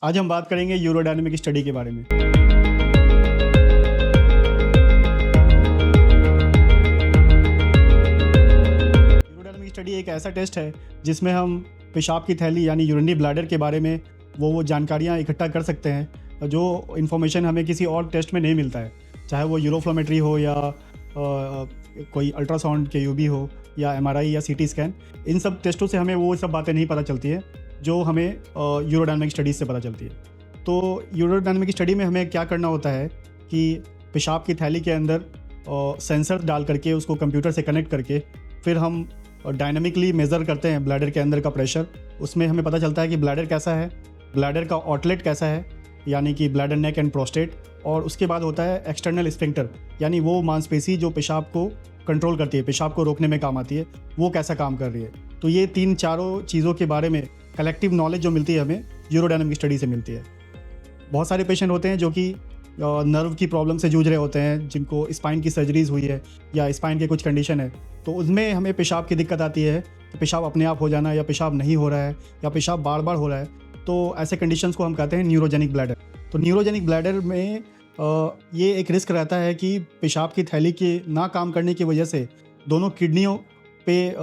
आज हम बात करेंगे यूरोडायनेमिक स्टडी के बारे में। यूरोडायनेमिक स्टडी एक ऐसा टेस्ट है जिसमें हम पेशाब की थैली यानी यूरिनरी ब्लैडर के बारे में वो जानकारियाँ इकट्ठा कर सकते हैं जो इन्फॉर्मेशन हमें किसी और टेस्ट में नहीं मिलता है, चाहे वो यूरोफ्लोमेट्री हो या कोई अल्ट्रासाउंड के यूबी हो या एमआरआई या सीटी स्कैन। इन सब टेस्टों से हमें वो सब बातें नहीं पता चलती है जो हमें यूरोडायनेमिक स्टडीज़ से पता चलती है। तो यूरोडायनेमिक स्टडी में हमें क्या करना होता है कि पेशाब की थैली के अंदर सेंसर डाल करके उसको कंप्यूटर से कनेक्ट करके फिर हम डायनामिकली मेज़र करते हैं ब्लैडर के अंदर का प्रेशर। उसमें हमें पता चलता है कि ब्लैडर कैसा है, ब्लैडर का आउटलेट कैसा है यानी कि ब्लैडर नेक एंड प्रोस्टेट, और उसके बाद होता है एक्सटर्नल स्फिंक्टर यानी वो मांसपेशी जो पेशाब को कंट्रोल करती है, पेशाब को रोकने में काम आती है, वो कैसा काम कर रही है। तो ये चारों चीज़ों के बारे में कलेक्टिव नॉलेज जो मिलती है हमें यूरोडायनेमिक स्टडी से मिलती है। बहुत सारे पेशेंट होते हैं जो कि नर्व की प्रॉब्लम से जूझ रहे होते हैं, जिनको स्पाइन की सर्जरीज हुई है या स्पाइन के कुछ कंडीशन है, तो उसमें हमें पेशाब की दिक्कत आती है कि पेशाब अपने आप हो जाना या पेशाब नहीं हो रहा है या पेशाब बार बार हो रहा है। तो ऐसे कंडीशंस को हम कहते हैं न्यूरोजेनिक ब्लैडर। तो न्यूरोजेनिक ब्लैडर में ये एक रिस्क रहता है कि पेशाब की थैली के ना काम करने की वजह से दोनों किडनियों पे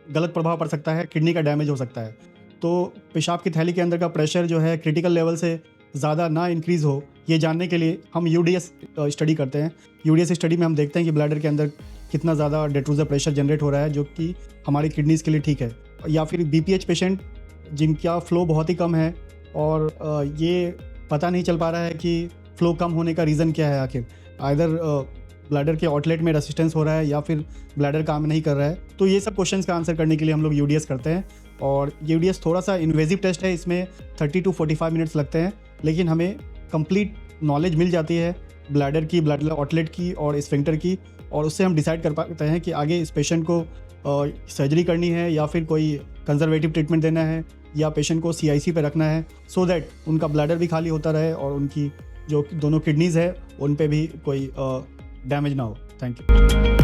गलत प्रभाव पड़ सकता है, किडनी का डैमेज हो सकता है। तो पेशाब की थैली के अंदर का प्रेशर जो है क्रिटिकल लेवल से ज़्यादा ना इंक्रीज़ हो, ये जानने के लिए हम यूडीएस स्टडी करते हैं। यूडीएस स्टडी में हम देखते हैं कि ब्लैडर के अंदर कितना ज़्यादा डेट्रूजर प्रेशर जनरेट हो रहा है जो कि हमारी किडनीज़ के लिए ठीक है। या फिर बीपीएच पेशेंट जिनका फ़्लो बहुत ही कम है और ये पता नहीं चल पा रहा है कि फ़्लो कम होने का रीज़न क्या है, आखिर आइदर ब्लैडर के आउटलेट में रेसिस्टेंस हो रहा है या फिर ब्लैडर काम नहीं कर रहा है। तो ये सब क्वेश्चंस का आंसर करने के लिए हम लोग यूडीएस करते हैं। और यूडीएस थोड़ा सा इन्वेजिव टेस्ट है, इसमें 30 to 45 मिनट्स लगते हैं, लेकिन हमें कंप्लीट नॉलेज मिल जाती है ब्लैडर की, ब्लैडर आउटलेट की और स्फिंक्टर की, और उससे हम डिसाइड कर पाते हैं कि आगे इस पेशेंट को सर्जरी करनी है या फिर कोई कंजर्वेटिव ट्रीटमेंट देना है या पेशेंट को सीआईसी पे रखना है, सो दैट उनका ब्लैडर भी खाली होता रहे और उनकी जो दोनों किडनीज़ है उन पे भी कोई डैमेज ना हो। Thank you.